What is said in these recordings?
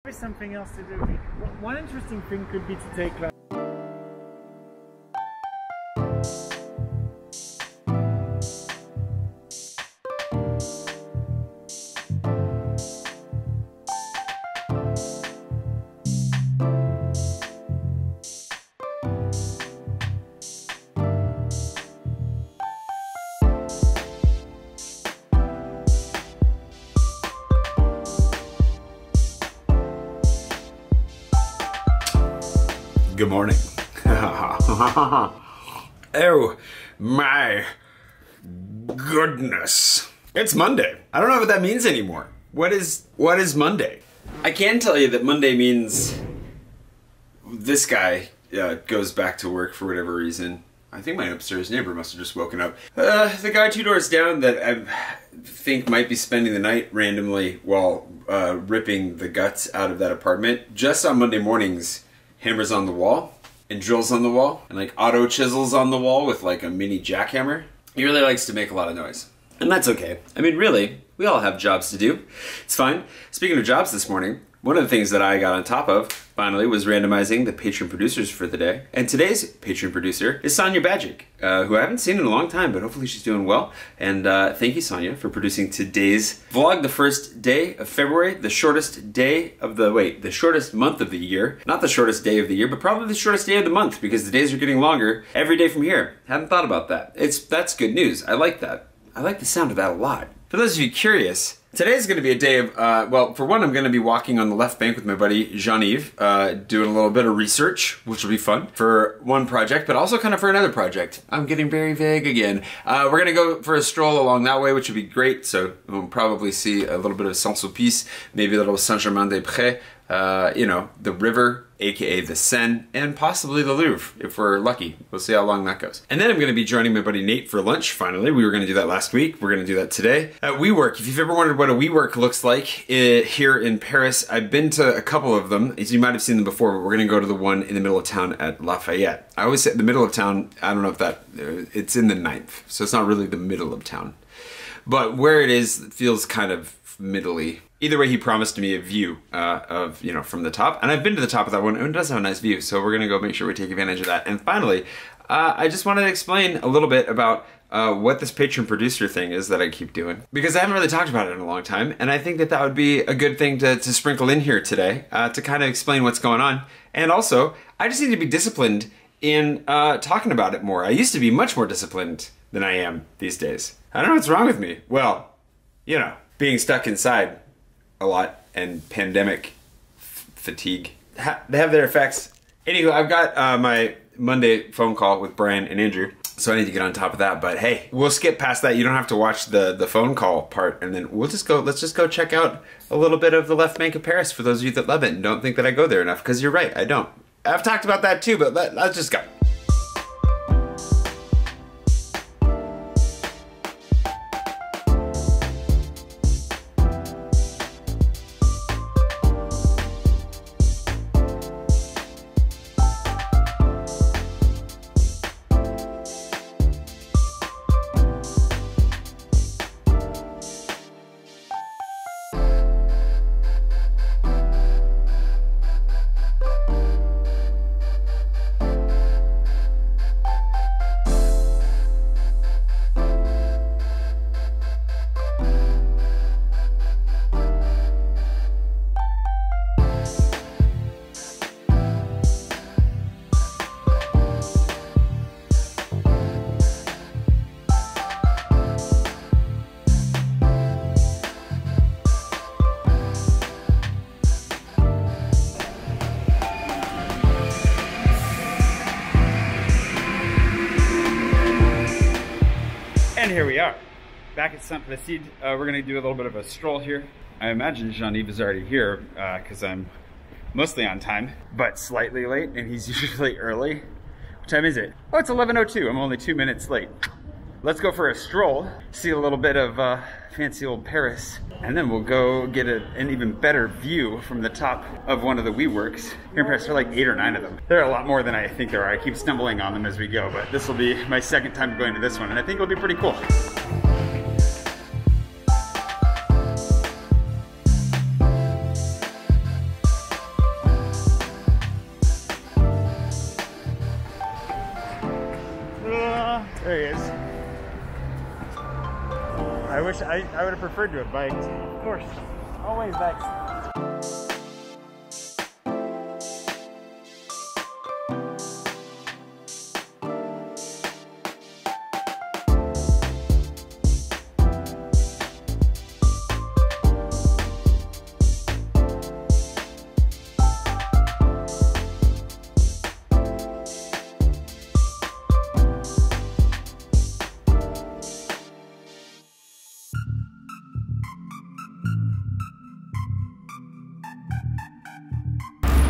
There's something else to do. One interesting thing could be to take like Good morning. Oh my goodness. It's Monday. I don't know what that means anymore. What is Monday? I can tell you that Monday means this guy goes back to work for whatever reason. I think my upstairs neighbor must have just woken up. The guy 2 doors down that I think might be spending the night randomly while ripping the guts out of that apartment, just on Monday mornings, hammers on the wall and drills on the wall and like auto chisels on the wall with like a mini jackhammer. He really likes to make a lot of noise. And that's okay. I mean, really, we all have jobs to do. It's fine. Speaking of jobs this morning, one of the things that I got on top of, finally, was randomizing the Patron producers for the day. And today's Patron producer is Sonja Bajic, who I haven't seen in a long time, but hopefully she's doing well. And thank you, Sonja, for producing today's vlog, the first day of February, the shortest day of the shortest month of the year. Not the shortest day of the year, but probably the shortest day of the month, because the days are getting longer every day from here. Hadn't thought about that. That's good news. I like that. I like the sound of that a lot. For those of you curious, today's going to be a day of, well, for one, I'm going to be walking on the left bank with my buddy Jean-Yves, doing a little bit of research, which will be fun for one project, but also kind of for another project. I'm getting very vague again. We're going to go for a stroll along that way, which would be great, so we'll probably see a little bit of Saint-Sulpice, maybe a little Saint-Germain-des-Prés, you know, the river, aka the Seine, and possibly the Louvre, if we're lucky. We'll see how long that goes. And then I'm gonna be joining my buddy Nate for lunch, finally. We were gonna do that last week. We're gonna do that today. At WeWork, if you've ever wondered what a WeWork looks like here in Paris, I've been to a couple of them. As you might have seen them before, but we're gonna go to the one in the middle of town at Lafayette. I always say the middle of town, I don't know if that, it's in the 9th, so it's not really the middle of town. But where it is, it feels kind of middle-y. Either way, he promised me a view of, you know, from the top. And I've been to the top of that one, and it does have a nice view, so we're gonna go make sure we take advantage of that. And finally, I just wanted to explain a little bit about what this Patron producer thing is that I keep doing. Because I haven't really talked about it in a long time, and I think that that would be a good thing to sprinkle in here today, to kind of explain what's going on. And also, I just need to be disciplined in talking about it more. I used to be much more disciplined than I am these days. I don't know what's wrong with me. Well, you know, being stuck inside a lot and pandemic fatigue. They have their effects. Anywho, I've got my Monday phone call with Brian and Andrew, so I need to get on top of that. But hey, we'll skip past that. You don't have to watch the phone call part, and then let's just go check out a little bit of the left bank of Paris for those of you that love it and don't think that I go there enough, because you're right, I don't. I've talked about that too, but let's just go. And here we are, back at Saint Placide. We're gonna do a little bit of a stroll here. I imagine Jean-Yves is already here because I'm mostly on time, but slightly late, and he's usually early. What time is it? Oh, it's 11:02. I'm only 2 minutes late. Let's go for a stroll, see a little bit of fancy old Paris, and then we'll go get an even better view from the top of one of the WeWorks. Here in Paris, there are like 8 or 9 of them. There are a lot more than I think there are. I keep stumbling on them as we go, but this will be my second time going to this one, and I think it'll be pretty cool. wish I would have preferred to have biked. Of course. Always bikes.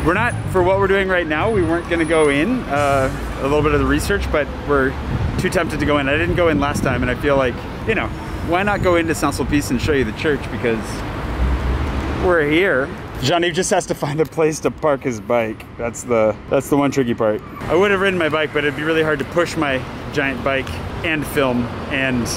We're not, for what we're doing right now, we weren't gonna go in, a little bit of the research, but we're too tempted to go in. I didn't go in last time, and I feel like, you know, why not go into Saint-Sulpice and show you the church, because we're here. Jean-Yves just has to find a place to park his bike. That's the one tricky part. I would have ridden my bike, but it'd be really hard to push my giant bike and film and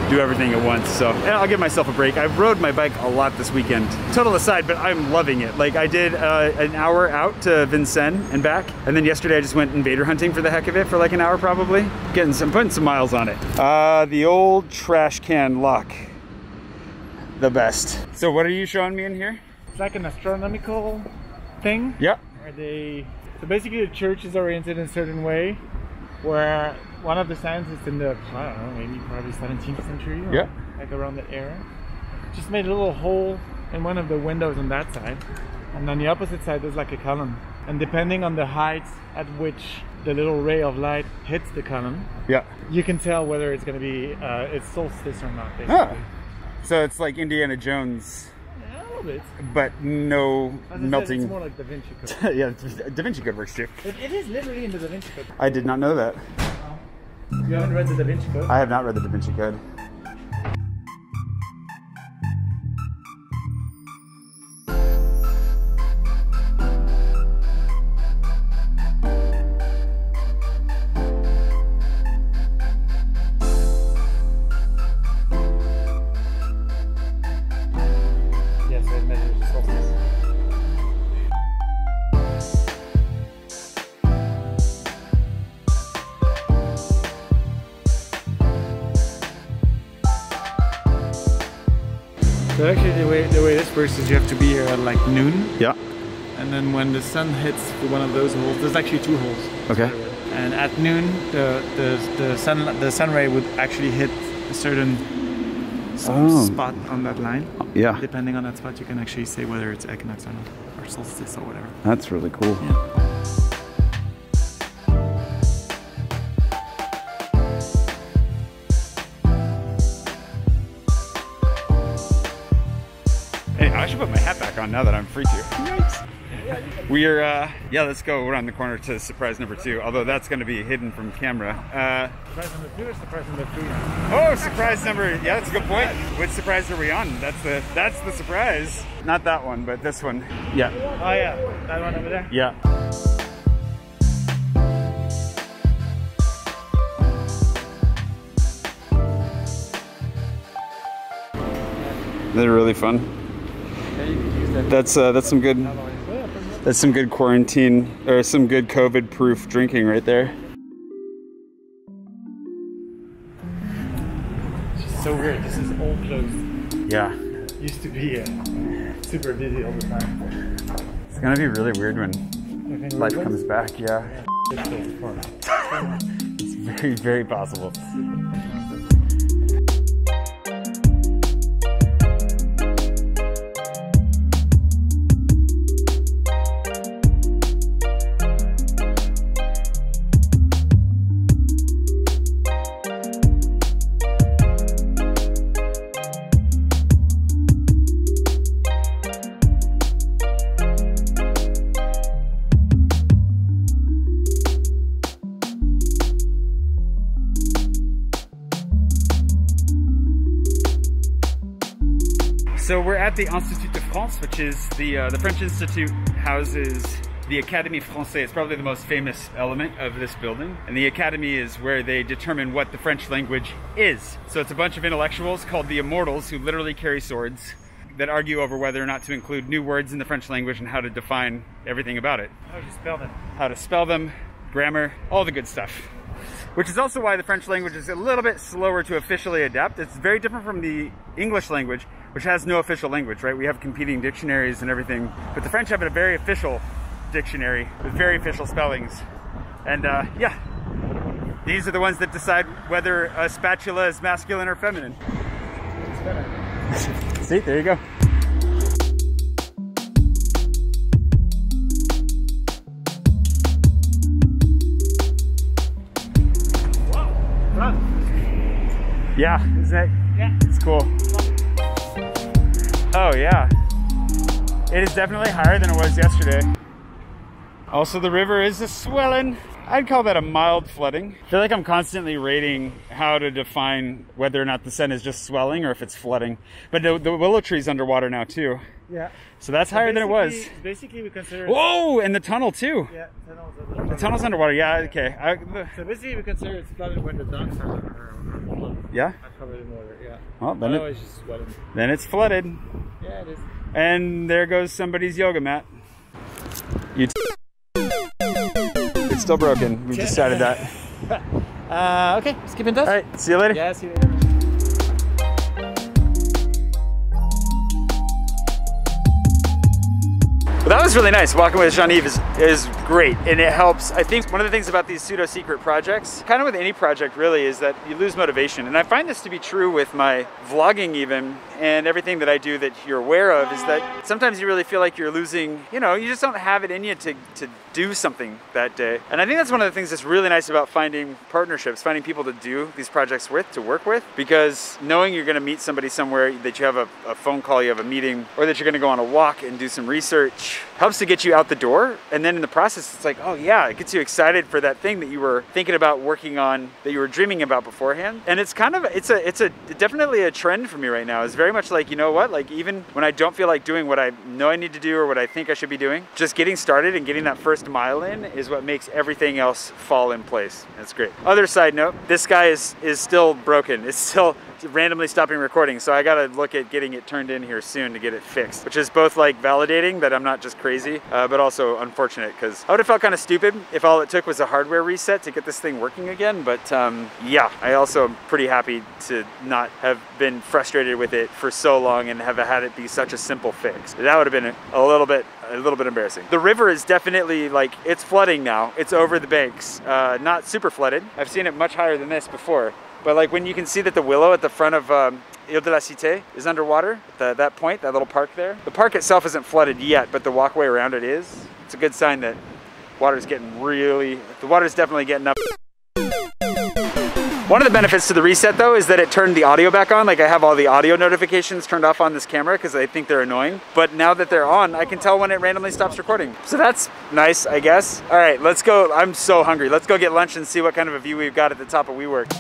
do everything at once, so I'll give myself a break. I've rode my bike a lot this weekend. Total aside, but I'm loving it. Like, I did an hour out to Vincennes and back, and then yesterday I just went invader hunting for the heck of it for like an hour probably. Putting some miles on it. The old trash can lock. The best. So what are you showing me in here? It's like an astronomical thing. Yep. Where so basically the church is oriented in a certain way, where one of the signs is in the, I don't know, maybe probably 17th century, or yeah, like around that era. Just made a little hole in one of the windows on that side, and on the opposite side there's like a column. And depending on the height at which the little ray of light hits the column, yeah, you can tell whether it's going to be it's solstice or not. Basically. Oh. So it's like Indiana Jones. Yeah, a little bit. But no melting. It's more like Da Vinci Code. Yeah, Da Vinci Code works too. It is literally in the Da Vinci Code. I did not know that. You haven't read the Da Vinci Code? I have not read the Da Vinci Code. Yes, it measures the solstice. So actually the way this works is you have to be here at like noon. Yeah. And then when the sun hits one of those holes, there's actually two holes. Okay. And at noon, the sun ray would actually hit a certain spot on that line. Yeah. Depending on that spot, you can actually say whether it's equinox or not, or solstice or whatever. That's really cool. Yeah. I should put my hat back on now that I'm free to. Nice. We are, yeah, let's go around the corner to surprise number 2, although that's going to be hidden from camera. Surprise number 2 or surprise number 3? Oh, surprise number, yeah, that's a good point. What surprise are we on? That's the surprise. Not that one, but this one. Yeah. Oh yeah, that one over there? Yeah. They're really fun. That's some good. That's some good quarantine or some good COVID-proof drinking right there. It's so weird. This is all closed. Yeah. Used to be super busy all the time. It's gonna be really weird when life comes back. Yeah. It's very, very possible. So we're at the Institut de France, which is the French Institute houses the Académie Française. It's probably the most famous element of this building. And the Academy is where they determine what the French language is. So it's a bunch of intellectuals called the Immortals who literally carry swords that argue over whether or not to include new words in the French language and how to define everything about it. How do you spell them? How to spell them, grammar, all the good stuff. which is also why the French language is a little bit slower to officially adapt. It's very different from the English language, which has no official language, right? We have competing dictionaries and everything, but the French have a very official dictionary with very official spellings. And yeah, these are the ones that decide whether a spatula is masculine or feminine. See, there you go. Yeah, isn't it? Yeah. It's cool. Oh yeah. It is definitely higher than it was yesterday. Also, the river is a swelling. I'd call that a mild flooding. I feel like I'm constantly rating how to define whether or not the Seine is just swelling or if it's flooding. But the willow tree's underwater now too. Yeah. So that's higher than it was. Basically, we consider. Whoa, and the tunnel too. Yeah, tunnel's underwater. The tunnel's underwater. Yeah, okay. So basically, we consider it's flooded when the docks are flooded. Yeah. Covered in water. Yeah. Well, then it's just flooded. Then it's flooded. Yeah, it is. And there goes somebody's yoga mat. It's still broken. We decided that. Okay, let's keep in touch. All right, see you later. Yeah, see you later. Well, that was really nice. Walking with Jean-Yves is great, and it helps. I think one of the things about these pseudo-secret projects, kind of with any project really, is that you lose motivation. And I find this to be true with my vlogging even, and everything that I do that you're aware of, is that sometimes you really feel like you're losing, you know, you just don't have it in you to do something that day. And I think that's one of the things that's really nice about finding partnerships, finding people to do these projects with, to work with, because knowing you're gonna meet somebody somewhere, that you have a phone call, you have a meeting, or that you're gonna go on a walk and do some research, helps to get you out the door. And then in the process, it's like, oh yeah, it gets you excited for that thing that you were thinking about working on, that you were dreaming about beforehand. And it's kind of, it's definitely a trend for me right now. It's very much like, you know what, like even when I don't feel like doing what I know I need to do or what I think I should be doing, just getting started and getting that first mile in is what makes everything else fall in place. That's great. Other side note, this guy is still broken. It's still randomly stopping recording, so I gotta look at getting it turned in here soon to get it fixed, which is both like validating that I'm not just crazy, but also unfortunate, because I would have felt kind of stupid if all it took was a hardware reset to get this thing working again. But yeah, I also am pretty happy to not have been frustrated with it for so long and have had it be such a simple fix. That would have been a little bit embarrassing. The river is definitely, like, it's flooding now. It's over the banks. Not super flooded. I've seen it much higher than this before. But like when you can see that the willow at the front of Ile de la Cité is underwater, that point, that little park there. The park itself isn't flooded yet, but the walkway around it is. It's a good sign that water's getting the water's definitely getting up. One of the benefits to the reset though is that it turned the audio back on. Like I have all the audio notifications turned off on this camera because I think they're annoying. But now that they're on, I can tell when it randomly stops recording. So that's nice, I guess. All right, let's go. I'm so hungry. Let's go get lunch and see what kind of a view we've got at the top of WeWork.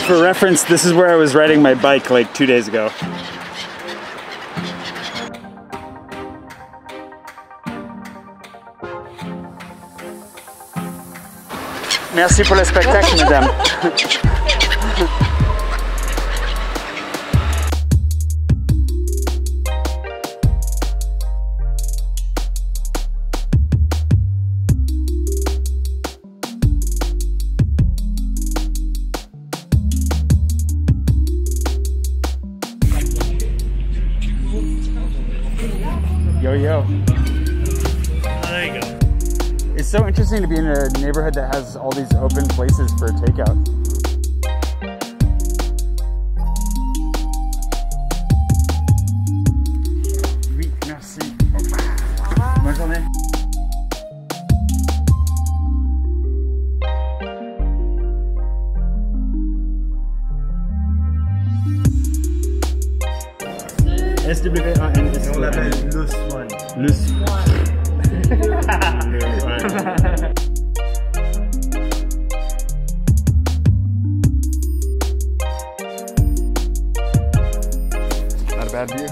For reference, this is where I was riding my bike like 2 days ago. Merci pour le spectacle, madame. Yo. Oh, there you go. It's so interesting to be in a neighborhood that has all these open places for takeout. Oui, merci. Bonne journée. distribué en NS. On l'appelle le Swan. Le Swan. Not a bad view.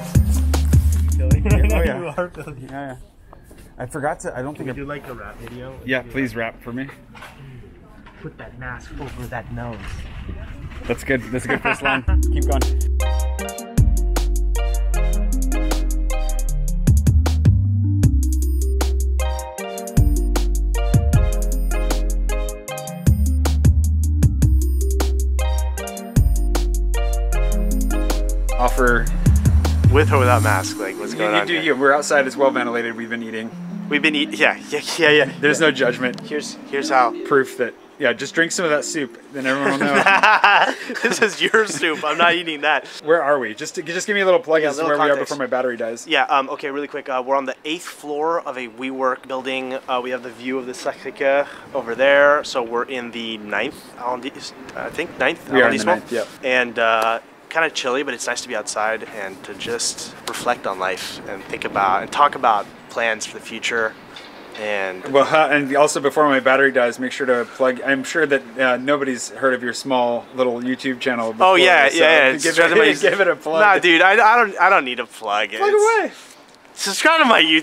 Oh yeah. You are Philly. Yeah. I forgot to. I don't think. Would you like a rap video? Yeah, please rap for me. Put that mask over that nose. That's good. That's a good first line. Keep going. Offer. With or without mask, like what's going on? You. We're outside. It's well ventilated. We've been eating. We've been eating. Yeah. There's no judgment. Here's how. Proof that. Yeah, just drink some of that soup, then everyone will know. This is your soup. I'm not eating that. Where are we? Just give me a little plug as to where we are before my battery dies. Yeah. Okay. Really quick. We're on the 8th floor of a WeWork building. We have the view of the Seine over there. So we're in the 9th. I think 9th. We are in the 9th. Yeah. And kind of chilly, but it's nice to be outside and to just reflect on life and think about and talk about plans for the future. And well, and also before my battery dies, make sure to plug. I'm sure that nobody's heard of your small little YouTube channel. Before, oh yeah, so yeah. Give it a plug. Nah, dude, I don't need a plug. Plug away. Subscribe to my YouTube.